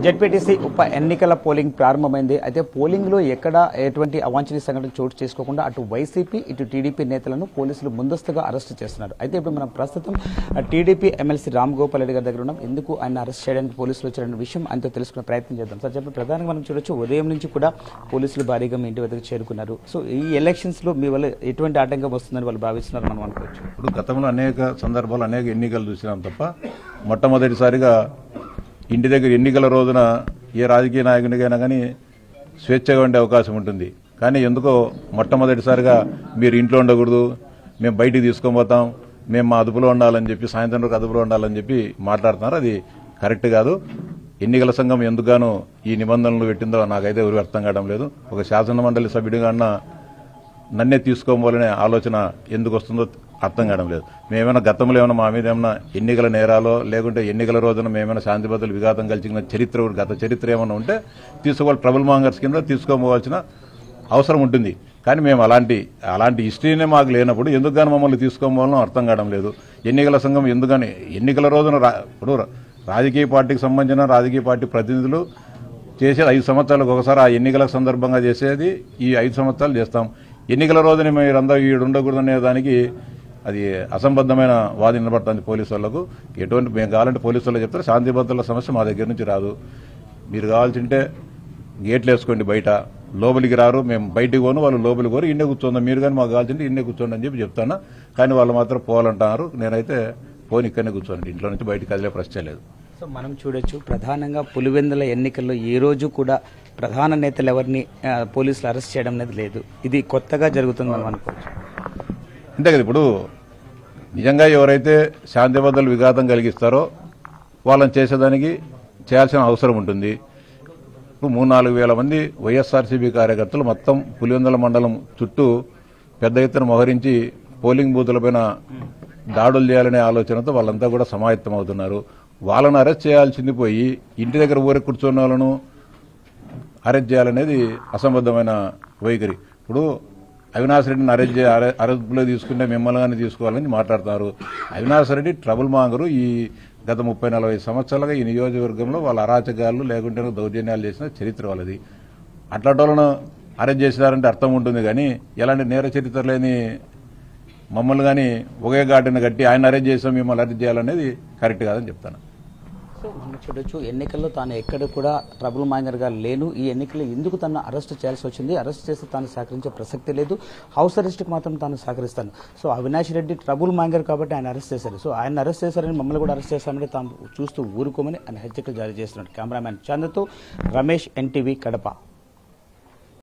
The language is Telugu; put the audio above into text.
జెడ్పీటీసీ ఉప ఎన్నికల పోలింగ్ ప్రారంభమైంది. అయితే పోలింగ్ లో ఎక్కడ ఎటువంటి అవాంఛనీయ సంఘటనలు చోటు చేసుకోకుండా అటు వైసీపీ ఇటు టీడీపీ నేతలను పోలీసులు ముందస్తుగా అరెస్ట్ చేస్తున్నారు. అయితే ఇప్పుడు మనం ప్రస్తుతం టీడీపీ ఎమ్మెల్సీ రామ్ గోపాల్ రెడ్డి గారి దగ్గర ఉన్నాం. ఎందుకు ఆయన అరెస్ట్ చేయడానికి పోలీసులు వచ్చారన్న విషయం ఆయనతో తెలుసుకునే ప్రయత్నం చేద్దాం. సార్ చెప్పండి, ప్రధానంగా మనం చూడొచ్చు ఉదయం నుంచి కూడా పోలీసులు భారీగా మీ ఇంటి వద్దకు చేరుకున్నారు. సో ఈ ఎలక్షన్స్ లో మీ వల్ల ఎటువంటి ఆటంకం వస్తుందని వాళ్ళు భావిస్తున్నారు మనం అనుకోవచ్చు. ఇప్పుడు గతంలో అనేక సందర్భాలు అనేక ఎన్నికలు చూసినాం తప్ప మొట్టమొదటిసారిగా ఇంటి దగ్గర ఎన్నికల రోజున ఏ రాజకీయ నాయకునికైనా కానీ స్వేచ్ఛగా ఉండే అవకాశం ఉంటుంది. కానీ ఎందుకో మొట్టమొదటిసారిగా మీరు ఇంట్లో ఉండకూడదు, మేము బయటికి తీసుకొని పోతాం, మేము మా అదుపులో ఉండాలని చెప్పి సాయంత్రం వరకు అదుపులో ఉండాలని చెప్పి మాట్లాడుతున్నారు. అది కరెక్ట్ కాదు. ఎన్నికల సంఘం ఎందుకుగానో ఈ నిబంధనలు పెట్టిందో నాకైతే ఎవరు అర్థం కావడం లేదు. ఒక శాసన మండలి సభ్యుడిగా నన్నే తీసుకోవాలనే ఆలోచన ఎందుకు వస్తుందో అర్థం కావడం లేదు. మేమైనా గతంలో ఏమైనా మా మీద ఏమైనా ఎన్నికల నేరాలో లేకుంటే ఎన్నికల రోజున మేమైనా శాంతి భద్రతలు విఘాతం కలిసిన చరిత్ర గత చరిత్ర ఏమైనా ఉంటే తీసుకోవాలి, ట్రబుల్ మాంగర్స్ కింద తీసుకోవాల్సిన అవసరం ఉంటుంది. కానీ మేము అలాంటి హిస్టరీనే మాకు లేనప్పుడు ఎందుకుగాని మమ్మల్ని తీసుకోవాలో అర్థం కావడం లేదు. ఎన్నికల సంఘం ఎందుకని ఎన్నికల రోజున ఇప్పుడు రాజకీయ పార్టీకి సంబంధించిన రాజకీయ పార్టీ ప్రతినిధులు చేసేది 5 సంవత్సరాలకు ఒకసారి, ఆ ఎన్నికల సందర్భంగా చేసేది ఈ 5 సంవత్సరాలు చేస్తాం. ఎన్నికల రోజున మీరంతా ఈడు ఉండకూడదనే దానికి అది అసంబద్ధమైన వాదన నిలబడుతుంది పోలీసు వాళ్లకు. ఎటువంటి మేము కావాలంటే పోలీసు వాళ్ళు చెప్తారు, శాంతి భద్రతల సమస్య మా దగ్గర నుంచి రాదు, మీరు కావాల్సింటే గేట్లు వేసుకోండి, బయట లోపలికి రారు, మేము బయటికి పోను, వాళ్ళు లోపలికి పోరు, ఇన్నే కూర్చోండి, మీరు కానీ మాకు కావాల్సింటే ఇన్నే కూర్చోండి అని చెప్పి చెప్తాను. కానీ వాళ్ళు మాత్రం పోవాలంటున్నారు. నేనైతే పోని ఇక్కడనే కూర్చోండి, ఇంట్లో నుంచి బయటకు కదిలే ప్రశ్న లేదు. సో మనం చూడొచ్చు, ప్రధానంగా పులివెందుల ఎన్నికల్లో ఈ రోజు కూడా ప్రధాన నేతలు ఎవరిని పోలీసులు అరెస్ట్ చేయడం అనేది లేదు. ఇది కొత్తగా జరుగుతుంది మనం అనుకోవచ్చు. అంతే కదా. ఇప్పుడు నిజంగా ఎవరైతే శాంతి భద్రతలు విఘాతం కలిగిస్తారో వాళ్ళని చేసేదానికి చేయాల్సిన అవసరం ఉంటుంది. ఇప్పుడు 3-4 వేల మంది వైఎస్ఆర్సీపీ కార్యకర్తలు మొత్తం పులివెందుల మండలం చుట్టూ పెద్ద ఎత్తున మోహరించి పోలింగ్ బూతులపైన దాడులు చేయాలనే ఆలోచనతో వాళ్ళంతా కూడా సమాయత్తం అవుతున్నారు. వాళ్ళను అరెస్ట్ చేయాల్సింది పోయి ఇంటి దగ్గర ఊరికి కూర్చున్న వాళ్ళను అరెస్ట్ చేయాలనేది అసంబద్ధమైన వైఖరి. ఇప్పుడు అవినాష్ రెడ్డిని అరెస్టులో తీసుకుంటే మిమ్మల్ని కానీ తీసుకోవాలని మాట్లాడుతున్నారు. Avinash Reddy trouble monger. ఈ గత 30-40 సంవత్సరాలుగా ఈ నియోజకవర్గంలో వాళ్ళ అరాచకాలు లేకుంటే దౌర్జన్యాలు చేసిన చరిత్ర వాళ్ళది. అట్లాంటి వాళ్ళను అరెస్ట్ చేసినారంటే అర్థం ఉంటుంది. కానీ ఎలాంటి నేర చరిత్ర లేని మమ్మల్ని కానీ ఒకే ఘాటిని కట్టి ఆయన అరెస్ట్ చేసాం మిమ్మల్ని అరెస్ట్ చేయాలనేది కరెక్ట్ కాదని చెప్తాను. సో మనం చూడొచ్చు, ఎన్నికల్లో తాను ఎక్కడ కూడా ట్రబుల్ మైనర్గా లేను, ఈ ఎన్నికల్లో ఎందుకు తను అరెస్ట్ చేయాల్సి వచ్చింది, అరెస్ట్ చేస్తే తాను సహకరించే ప్రసక్తి లేదు, హౌస్ అరెస్ట్కి మాత్రం తాను సహకరిస్తాను. So Avinash Reddy trouble minor కాబట్టి ఆయన అరెస్ట్ చేశారు. సో ఆయన అరెస్ట్ చేశారని మమ్మల్ని కూడా అరెస్ట్ చేస్తామని తాను చూస్తూ ఊరుకోమని ఆయన హెచ్చరికలు జారీ చేస్తున్నాడు. కెమెరామ్యాన్ చంద్రతో రమేష్, NTV, కడప.